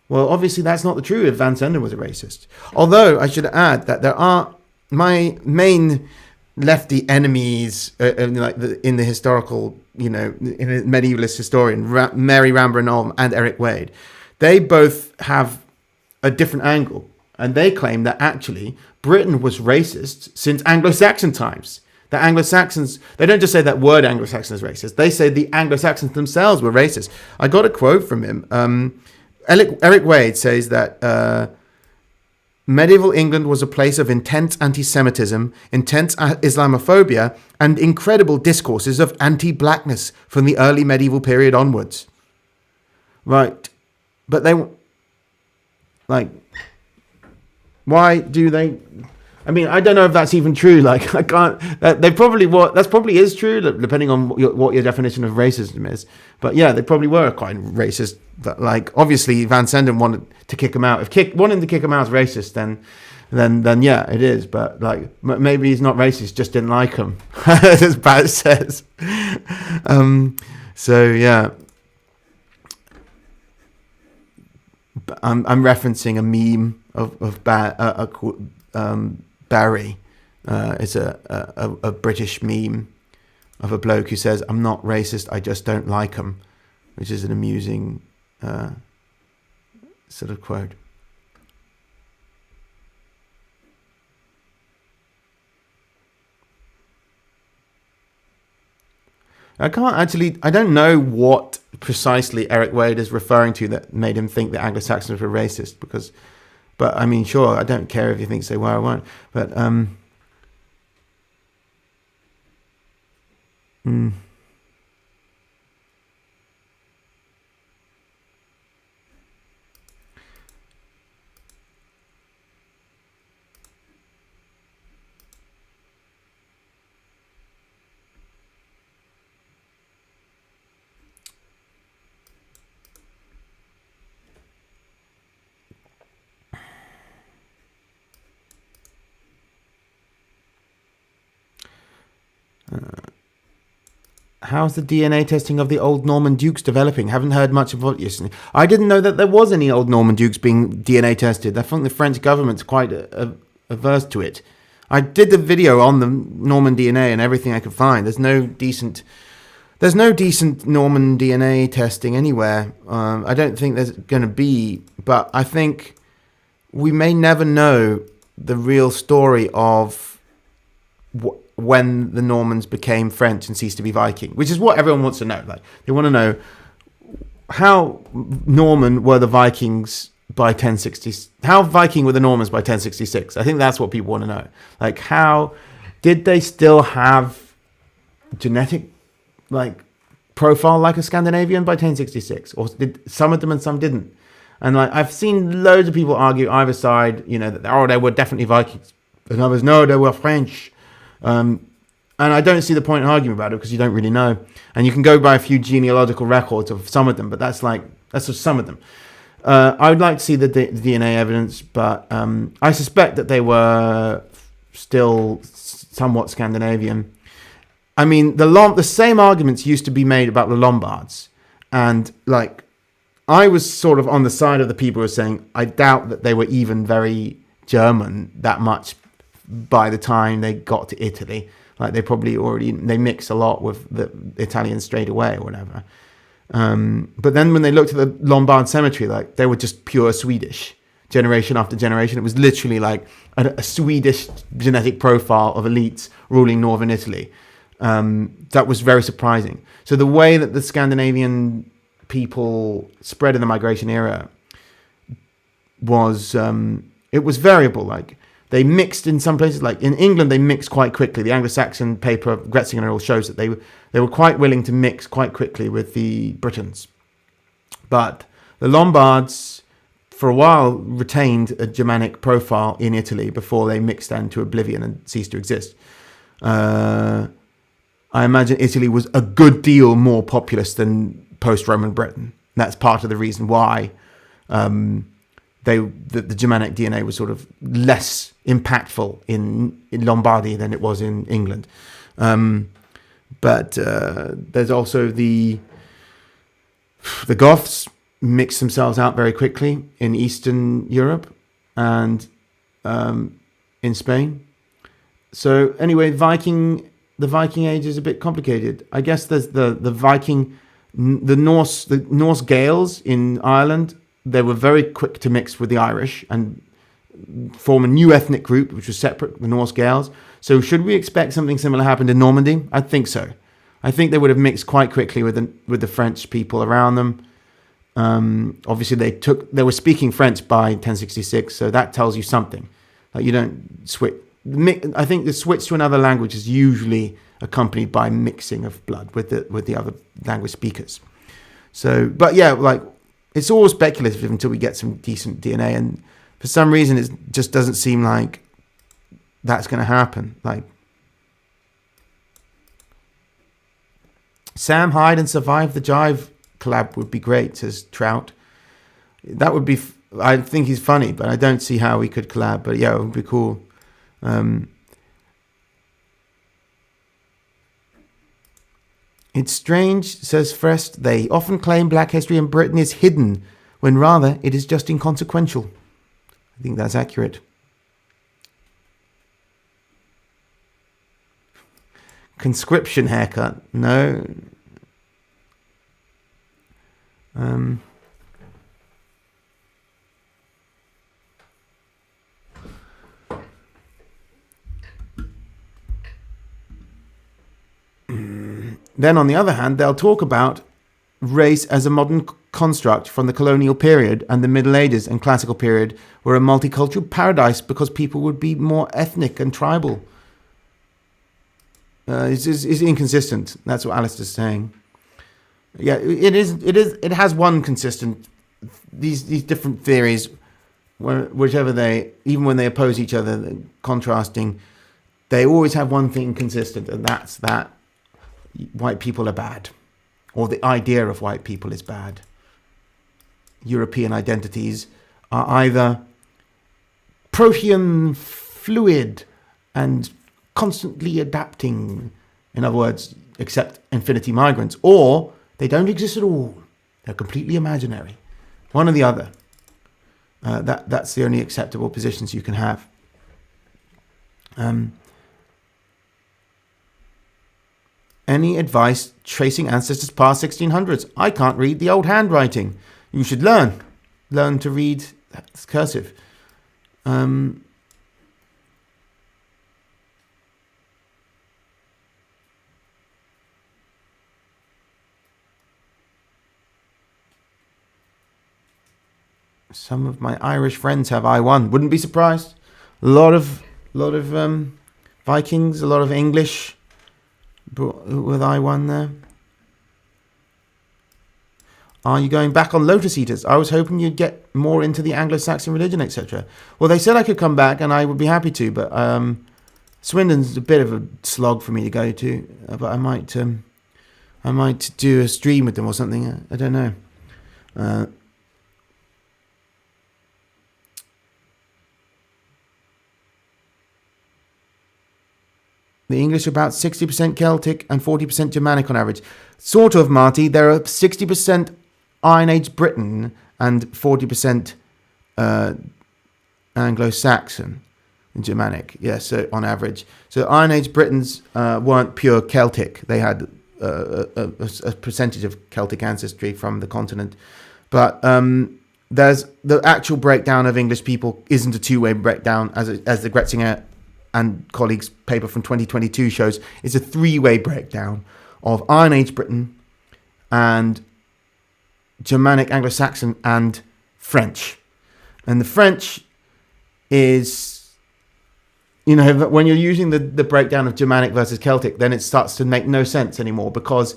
Well, obviously that's not the truth if Van Senden was a racist. Although I should add that there are my main lefty enemies in the historical, in a medievalist historian, Mary Ramber Olm and Eric Wade. They both have a different angle, and they claim that actually Britain was racist since Anglo-Saxon times. The Anglo-Saxons, they don't just say that word Anglo-Saxon is racist. They say the Anglo-Saxons themselves were racist. I got a quote from him. Eric Wade says that medieval England was a place of intense anti-Semitism, intense Islamophobia, and incredible discourses of anti-blackness from the early medieval period onwards. Right. But they, like, why do they... I mean, I don't know if that's even true. Like, I can't... They probably were... That probably is true, depending on what your definition of racism is. But yeah, they probably were quite racist. But, like, obviously, Van Senden wanted to kick him out. If wanting to kick him out is racist, then yeah, it is. But, like, maybe he's not racist, just didn't like him. As Bat says. So, yeah. I'm referencing a meme of Barry. It's a British meme of a bloke who says, "I'm not racist, I just don't like him," which is an amusing sort of quote. I don't know what precisely Eric Wade is referring to that made him think that Anglo-Saxons were racist, but I mean, sure, I don't care if you think they were or weren't, but how's the DNA testing of the old Norman dukes developing? Haven't heard much of it yesterday. I didn't know that there was any old Norman dukes being DNA tested. I think the French government's quite averse to it. I did the video on the Norman DNA and everything I could find. There's no decent Norman DNA testing anywhere. I don't think there's going to be, but I think we may never know the real story of when the Normans became French and ceased to be Viking, which is what everyone wants to know. Like, they want to know how Norman were the Vikings by 1060. How Viking were the Normans by 1066? I think that's what people want to know. Like, how did they still have genetic, like, profile like a Scandinavian by 1066, or did some of them and some didn't? And like, I've seen loads of people argue either side, you know, that they were definitely Vikings, and others no, they were French. And I don't see the point in arguing about it because you don't really know. And you can go by a few genealogical records of some of them, but that's just some of them. I would like to see the DNA evidence, but I suspect that they were still somewhat Scandinavian. I mean, the same arguments used to be made about the Lombards. And like, I was sort of on the side of the people who were saying, I doubt that they were even very German that much by the time they got to Italy. Like, they probably they mixed a lot with the Italians straight away or whatever. But then when they looked at the Lombard cemetery, like, they were just pure Swedish, generation after generation. It was literally like a Swedish genetic profile of elites ruling northern Italy. That was very surprising. So the way that the Scandinavian people spread in the migration era was, it was variable. Like, they mixed in some places, like in England, they mixed quite quickly. The Anglo-Saxon paper, Gretzinger and all, shows that they were quite willing to mix quite quickly with the Britons. But the Lombards, for a while, retained a Germanic profile in Italy before they mixed into oblivion and ceased to exist. I imagine Italy was a good deal more populous than post-Roman Britain. That's part of the reason why the Germanic DNA was sort of less impactful in Lombardy than it was in England. But there's also the Goths mixed themselves out very quickly in Eastern Europe and in Spain. So anyway, the Viking Age is a bit complicated. I guess there's the Norse Gaels in Ireland. They were very quick to mix with the Irish and form a new ethnic group, which was separate, the Norse Gaels. So should we expect something similar happened in Normandy? I think so. I think they would have mixed quite quickly with the French people around them. Obviously, they were speaking French by 1066, so that tells you something. Like you don't switch. I think the switch to another language is usually accompanied by mixing of blood with the other language speakers. So, but yeah, like it's all speculative until we get some decent DNA, and for some reason, it just doesn't seem like that's going to happen. Like Sam Hyde and Survive the Jive collab would be great, says Trout. That would be. I think he's funny, but I don't see how we could collab. But yeah, it would be cool. It's strange, says Frest. They often claim Black history in Britain is hidden, when rather it is just inconsequential. I think that's accurate. Conscription haircut. No. Then, on the other hand, they'll talk about race as a modern construct from the colonial period and the Middle Ages and classical period were a multicultural paradise because people would be more ethnic and tribal. It's inconsistent. That's what Alistair's saying. Yeah, it is. It has one consistent. These different theories, whichever even when they oppose each other, contrasting, they always have one thing consistent, and that's that white people are bad, or the idea of white people is bad. European identities are either protean fluid and constantly adapting, in other words, except infinity migrants, or they don't exist at all. They're completely imaginary. One or the other. That's the only acceptable positions you can have. Any advice tracing ancestors past 1600s? I can't read the old handwriting. You should learn. Learn to read. That's cursive. Some of my Irish friends have I1. Wouldn't be surprised. A lot of Vikings, a lot of English with I1 there. Are you going back on Lotus Eaters? I was hoping you'd get more into the Anglo-Saxon religion, etc. Well, they said I could come back, and I would be happy to, but Swindon's a bit of a slog for me to go to. But I might do a stream with them or something. I don't know. The English are about 60% Celtic and 40% Germanic on average. Sort of, Marty. There are 60% Iron Age Briton and 40% Anglo-Saxon and Germanic. Yeah, so on average. So Iron Age Britons weren't pure Celtic. They had a percentage of Celtic ancestry from the continent. But there's the actual breakdown of English people isn't a two-way breakdown, as the Gretzinger and colleagues' paper from 2022 shows. It's a three-way breakdown of Iron Age Britain and Germanic, Anglo-Saxon, and French. And the French is, when you're using the breakdown of Germanic versus Celtic, then it starts to make no sense anymore, because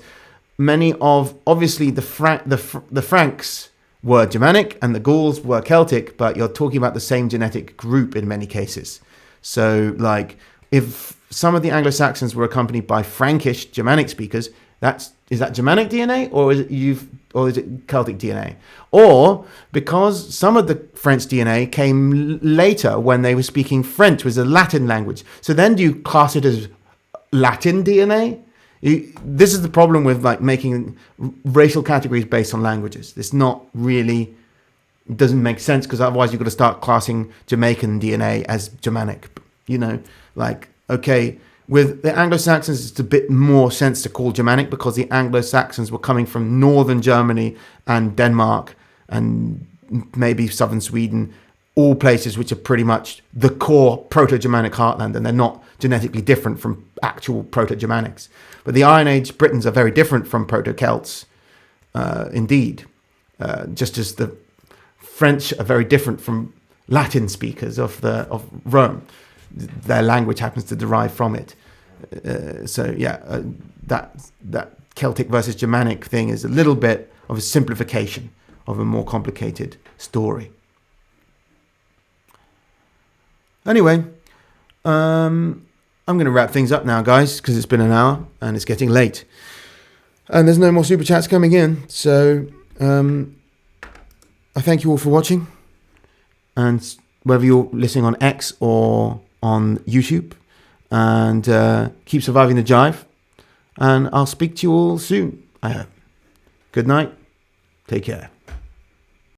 many of, obviously, the Franks were Germanic and the Gauls were Celtic, but you're talking about the same genetic group in many cases. So, like, if some of the Anglo-Saxons were accompanied by Frankish Germanic speakers, is that Germanic DNA or is it Celtic DNA? Or because some of the French DNA came later when they were speaking French, was a Latin language. So then do you class it as Latin DNA? This is the problem with like making racial categories based on languages. It's not really. It doesn't make sense, because otherwise you've got to start classing Jamaican DNA as Germanic. Okay, with the Anglo-Saxons, it's a bit more sense to call Germanic, because the Anglo-Saxons were coming from northern Germany and Denmark and maybe southern Sweden, all places which are pretty much the core Proto-Germanic heartland, and they're not genetically different from actual Proto-Germanics. But the Iron Age Britons are very different from Proto-Celts, indeed. just as the French are very different from Latin speakers of Rome. Their language happens to derive from it. That Celtic versus Germanic thing is a little bit of a simplification of a more complicated story. Anyway, I'm going to wrap things up now, guys, because it's been an hour and it's getting late. And there's no more super chats coming in. So I thank you all for watching. And whether you're listening on X or on YouTube. And keep surviving the Jive. And I'll speak to you all soon, I hope. Good night. Take care.